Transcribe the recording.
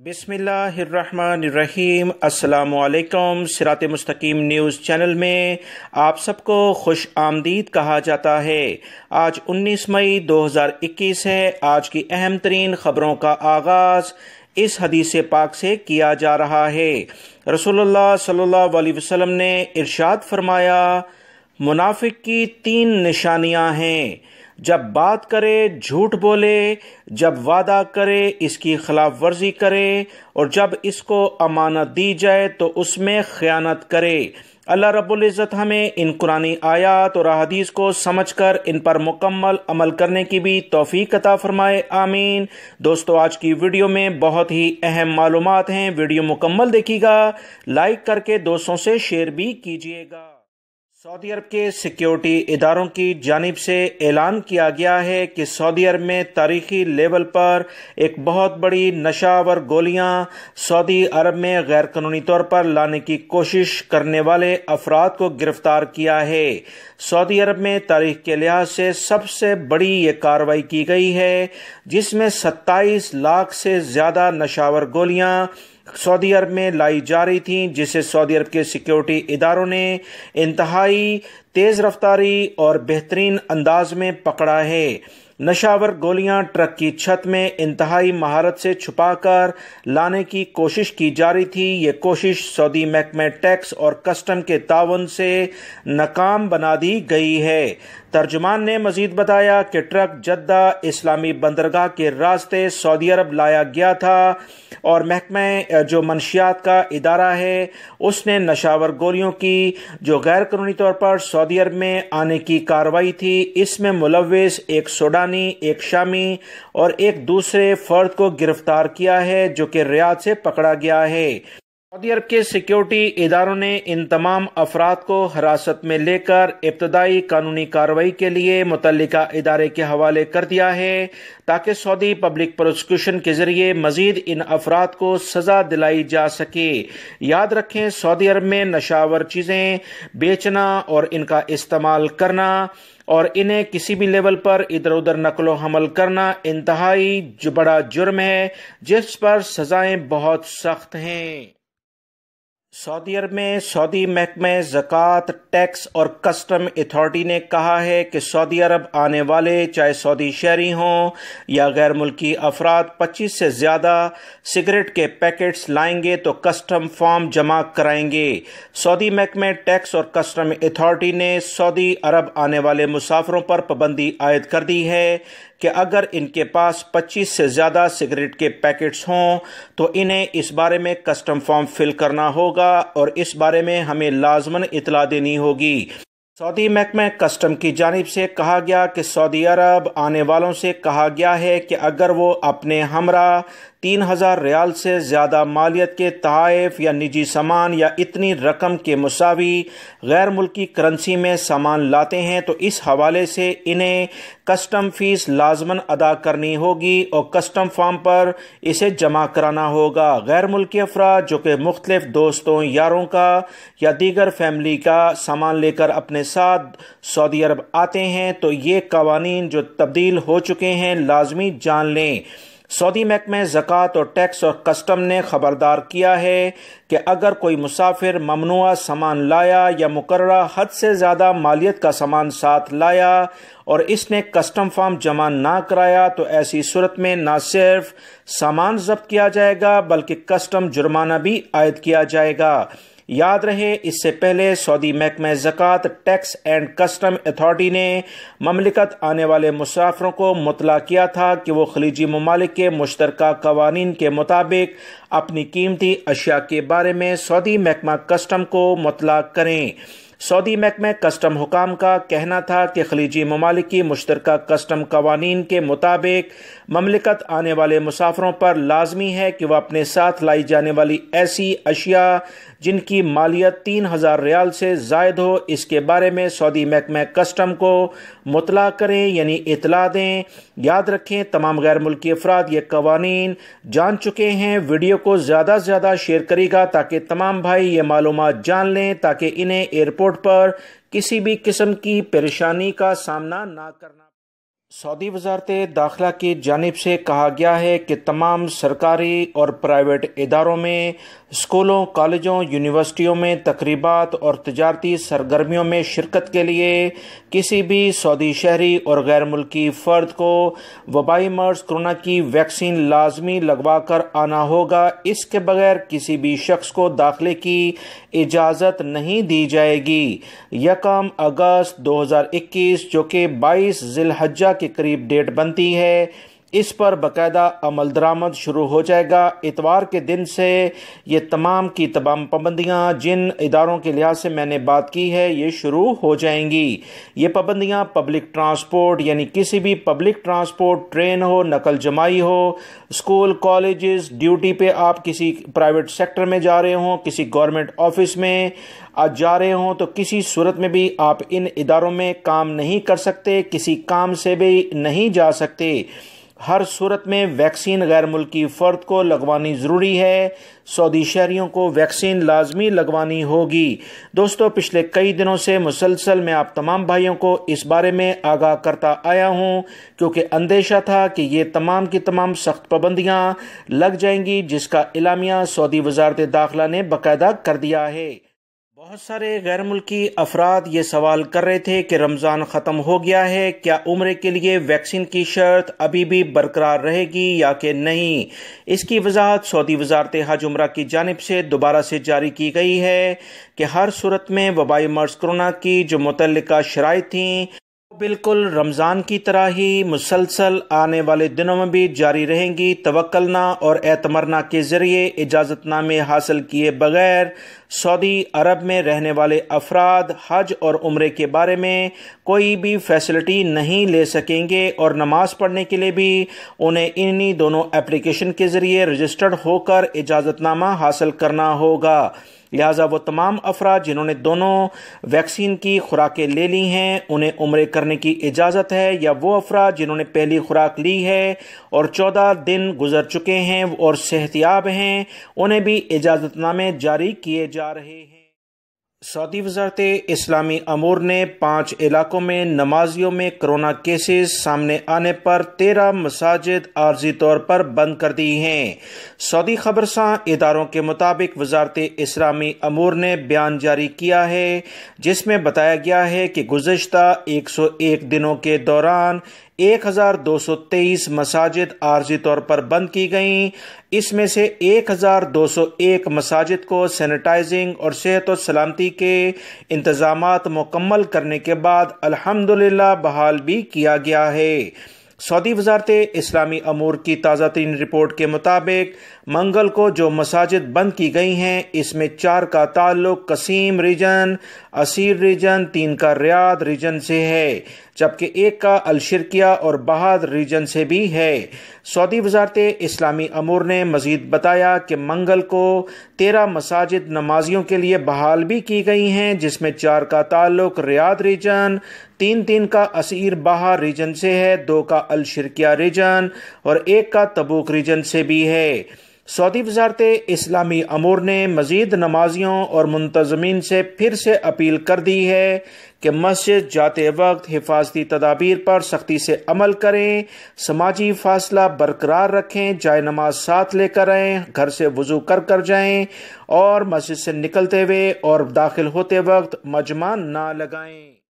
بسم اللہ الرحمن الرحیم۔ السلام علیکم۔ صراط مستقیم نیوز چینل میں آپ سب کو خوش آمدید کہا جاتا ہے۔ آج 19 مئی 2021 ہے۔ آج کی اہم ترین خبروں کا آغاز اس حدیث پاک سے کیا جا رہا ہے۔ رسول اللہ صلی اللہ علیہ وسلم نے ارشاد فرمایا، منافق کی 3 نشانیاں ہیں: جب بات کرے جھوٹ بولے، جب وعدہ کرے اس کی خلاف ورزی کرے، اور جب اس کو امانت دی جائے تو اس میں خیانت کرے۔ اللہ رب العزت ہمیں ان قرآنی آیات اور احادیث کو سمجھ کر ان پر مکمل عمل کرنے کی بھی توفیق عطا فرمائے، آمین۔ دوستو، آج کی ویڈیو میں بہت ہی اہم معلومات ہیں، ویڈیو مکمل دیکھیے گا، لائک کر کے دوستوں سے شیئر بھی کیجیے گا۔ سعودی عرب کے سیکیورٹی اداروں کی جانب سے اعلان کیا گیا ہے کہ سعودی عرب میں تاریخی لیول پر ایک بہت بڑی نشہ آور گولیاں سعودی عرب میں غیر قانونی طور پر لانے کی کوشش کرنے والے افراد کو گرفتار کیا ہے۔ سعودی عرب میں تاریخ کے لحاظ سے سب سے بڑی یہ کارروائی کی گئی ہے، جس میں 27 لاکھ سے زیادہ نشہ آور گولیاں سعودی عرب میں لائی جا رہی تھیں، جسے سعودی عرب کے سیکیورٹی اداروں نے انتہائی تیز رفتاری اور بہترین انداز میں پکڑا ہے۔ نشہ آور گولیاں ٹرک کی چھت میں انتہائی مہارت سے چھپا کر لانے کی کوشش کی جا رہی تھی۔ یہ کوشش سعودی محکمہ ٹیکس اور کسٹم کے تعاون سے ناکام بنا دی گئی ہے۔ ترجمان نے مزید بتایا کہ ٹرک جدہ اسلامی بندرگاہ کے راستے سعودی عرب لایا گیا تھا اور محکمہ جو منشیات کا ادارہ ہے اس نے نشہ آور گولیوں کی جو غیر قانونی طور پر سعودی عرب میں آنے کی کارروائی تھی، اس میں ملوث ایک سوڈانی، ایک شامی اور ایک دوسرے فرد کو گرفتار کیا ہے، جو کہ ریاض سے پکڑا گیا ہے۔ سعودی عرب کے سیکیورٹی اداروں نے ان تمام افراد کو حراست میں لے کر ابتدائی قانونی کارروائی کے لیے متعلقہ ادارے کے حوالے کر دیا ہے، تاکہ سعودی پبلک پروسیکیوشن کے ذریعے مزید ان افراد کو سزا دلائی جا سکے۔ یاد رکھیں، سعودی عرب میں نشہ آور چیزیں بیچنا اور ان کا استعمال کرنا اور انہیں کسی بھی لیول پر ادھر ادھر نقل و حمل کرنا انتہائی بڑا جرم ہے، جس پر سزائیں بہت سخت ہیں۔ سعودی عرب میں سعودی محکمہ زکوٰۃ، ٹیکس اور کسٹم اتھارٹی نے کہا ہے کہ سعودی عرب آنے والے چاہے سعودی شہری ہوں یا غیر ملکی افراد 25 سے زیادہ سگریٹ کے پیکٹس لائیں گے تو کسٹم فارم جمع کرائیں گے۔ سعودی محکمہ ٹیکس اور کسٹم اتھارٹی نے سعودی عرب آنے والے مسافروں پر پابندی عائد کر دی ہے کہ اگر ان کے پاس 25 سے زیادہ سگریٹ کے پیکٹس ہوں تو انہیں اس بارے میں کسٹم فارم فل کرنا ہوگا اور اس بارے میں ہمیں لازماً اطلاع دینی ہوگی۔ سعودی محکمہ کسٹم کی جانب سے کہا گیا کہ سعودی عرب آنے والوں سے کہا گیا ہے کہ اگر وہ اپنے ہمراہ 3000 ریال سے زیادہ مالیت کے تحائف یا نجی سامان یا اتنی رقم کے مساوی غیر ملکی کرنسی میں سامان لاتے ہیں تو اس حوالے سے انہیں کسٹم فیس لازماً ادا کرنی ہوگی اور کسٹم فارم پر اسے جمع کرانا ہوگا۔ غیر ملکی افراد جو کہ مختلف دوستوں، یاروں کا یا دیگر فیملی کا سامان لے کر اپنے ساتھ سعودی عرب آتے ہیں تو یہ قوانین جو تبدیل ہو چکے ہیں لازمی جان لیں۔ سعودی محکمہ زکوٰۃ اور ٹیکس اور کسٹم نے خبردار کیا ہے کہ اگر کوئی مسافر ممنوعہ سامان لایا یا مقررہ حد سے زیادہ مالیت کا سامان ساتھ لایا اور اس نے کسٹم فارم جمع نہ کرایا تو ایسی صورت میں نہ صرف سامان ضبط کیا جائے گا بلکہ کسٹم جرمانہ بھی عائد کیا جائے گا۔ یاد رہے، اس سے پہلے سعودی محکمہ زکوٰۃ، ٹیکس اینڈ کسٹم اتھارٹی نے مملکت آنے والے مسافروں کو مطلع کیا تھا کہ وہ خلیجی ممالک کے مشترکہ قوانین کے مطابق اپنی قیمتی اشیاء کے بارے میں سعودی محکمہ کسٹم کو مطلع کریں۔ سعودی محکمہ کسٹم حکام کا کہنا تھا کہ خلیجی ممالک کی مشترکہ کسٹم قوانین کے مطابق مملکت آنے والے مسافروں پر لازمی ہے کہ وہ اپنے ساتھ لائی جانے والی ایسی اشیاء جن کی مالیت 3000 ریال سے زائد ہو، اس کے بارے میں سعودی محکمہ کسٹم کو مطلع کریں، یعنی اطلاع دیں۔ یاد رکھیں، تمام غیر ملکی افراد یہ قوانین جان چکے ہیں۔ ویڈیو کو زیادہ سے زیادہ شیئر کرے گا تاکہ تمام بھائی یہ معلومات جان لیں، تاکہ انہیں ایئرپورٹ پر کسی بھی قسم کی پریشانی کا سامنا نہ کرنا۔ سعودی وزارت داخلہ کی جانب سے کہا گیا ہے کہ تمام سرکاری اور پرائیویٹ اداروں میں، اسکولوں، کالجوں، یونیورسٹیوں میں تقریبات اور تجارتی سرگرمیوں میں شرکت کے لیے کسی بھی سعودی شہری اور غیر ملکی فرد کو وبائی مرض کرونا کی ویکسین لازمی لگوا کر آنا ہوگا۔ اس کے بغیر کسی بھی شخص کو داخلے کی اجازت نہیں دی جائے گی۔ 1 اگست 2021 جو کہ 22 ذی الحجہ کے قریب ڈیٹ بنتی ہے، اس پر باقاعدہ عمل درآمد شروع ہو جائے گا۔ اتوار کے دن سے یہ تمام کی تمام پابندیاں جن اداروں کے لحاظ سے میں نے بات کی ہے یہ شروع ہو جائیں گی۔ یہ پابندیاں پبلک ٹرانسپورٹ یعنی کسی بھی پبلک ٹرانسپورٹ، ٹرین ہو، نقل جمائی ہو، اسکول، کالجز، ڈیوٹی پہ آپ کسی پرائیویٹ سیکٹر میں جا رہے ہوں، کسی گورنمنٹ آفس میں آج جا رہے ہوں تو کسی صورت میں بھی آپ ان اداروں میں کام نہیں کر سکتے، کسی کام سے بھی نہیں جا سکتے۔ ہر صورت میں ویکسین غیر ملکی فرد کو لگوانی ضروری ہے۔ سعودی شہریوں کو ویکسین لازمی لگوانی ہوگی۔ دوستو، پچھلے کئی دنوں سے مسلسل میں آپ تمام بھائیوں کو اس بارے میں آگاہ کرتا آیا ہوں کیونکہ اندیشہ تھا کہ یہ تمام کی تمام سخت پابندیاں لگ جائیں گی، جس کا اعلامیہ سعودی وزارت داخلہ نے باقاعدہ کر دیا ہے۔ بہت سارے غیر ملکی افراد یہ سوال کر رہے تھے کہ رمضان ختم ہو گیا ہے، کیا عمرے کے لیے ویکسین کی شرط ابھی بھی برقرار رہے گی یا کہ نہیں؟ اس کی وضاحت سعودی وزارت حج عمرہ کی جانب سے دوبارہ سے جاری کی گئی ہے کہ ہر صورت میں وبائی مرض کرونا کی جو متعلقہ شرائط تھیں بالکل رمضان کی طرح ہی مسلسل آنے والے دنوں میں بھی جاری رہیں گی۔ توکلنا اور اعتمرنا کے ذریعے اجازت نامے حاصل کیے بغیر سعودی عرب میں رہنے والے افراد حج اور عمرے کے بارے میں کوئی بھی فیسلٹی نہیں لے سکیں گے اور نماز پڑھنے کے لیے بھی انہیں انہی دونوں اپلیکیشن کے ذریعے رجسٹرڈ ہو کر اجازت نامہ حاصل کرنا ہوگا۔ لہٰذا وہ تمام افراد جنہوں نے دونوں ویکسین کی خوراکیں لے لی ہیں انہیں عمرے کرنے کی اجازت ہے، یا وہ افراد جنہوں نے پہلی خوراک لی ہے اور 14 دن گزر چکے ہیں اور صحت یاب ہیں انہیں بھی اجازت نامے جاری کیے جا رہے ہیں۔ سعودی وزارت اسلامی امور نے 5 علاقوں میں نمازیوں میں کرونا کیسز سامنے آنے پر 13 مساجد عارضی طور پر بند کر دی ہیں۔ سعودی خبرساں اداروں کے مطابق وزارت اسلامی امور نے بیان جاری کیا ہے جس میں بتایا گیا ہے کہ گزشتہ 101 دنوں کے دوران 1223 مساجد عارضی طور پر بند کی گئیں۔ اس میں سے 1201 مساجد کو سینیٹائزنگ اور صحت و سلامتی کے انتظامات مکمل کرنے کے بعد الحمدللہ بحال بھی کیا گیا ہے۔ سعودی وزارت اسلامی امور کی تازہ ترین رپورٹ کے مطابق منگل کو جو مساجد بند کی گئی ہیں اس میں 4 کا تعلق قصیم ریجن، اسیر ریجن، 3 کا ریاض ریجن سے ہے، جبکہ 1 کا الشرقیہ اور بہاد ریجن سے بھی ہے۔ سعودی وزارت اسلامی امور نے مزید بتایا کہ منگل کو 13 مساجد نمازیوں کے لیے بحال بھی کی گئی ہیں جس میں 4 کا تعلق ریاض ریجن، 3 کا اسیر بہار ریجن سے ہے، 2 کا الشرقیہ ریجن اور 1 کا تبوک ریجن سے بھی ہے۔ سعودی وزارت اسلامی امور نے مزید نمازیوں اور منتظمین سے پھر سے اپیل کر دی ہے کہ مسجد جاتے وقت حفاظتی تدابیر پر سختی سے عمل کریں، سماجی فاصلہ برقرار رکھیں، جائے نماز ساتھ لے کر آئیں، گھر سے وضو کر جائیں اور مسجد سے نکلتے ہوئے اور داخل ہوتے وقت مجمع نہ لگائیں۔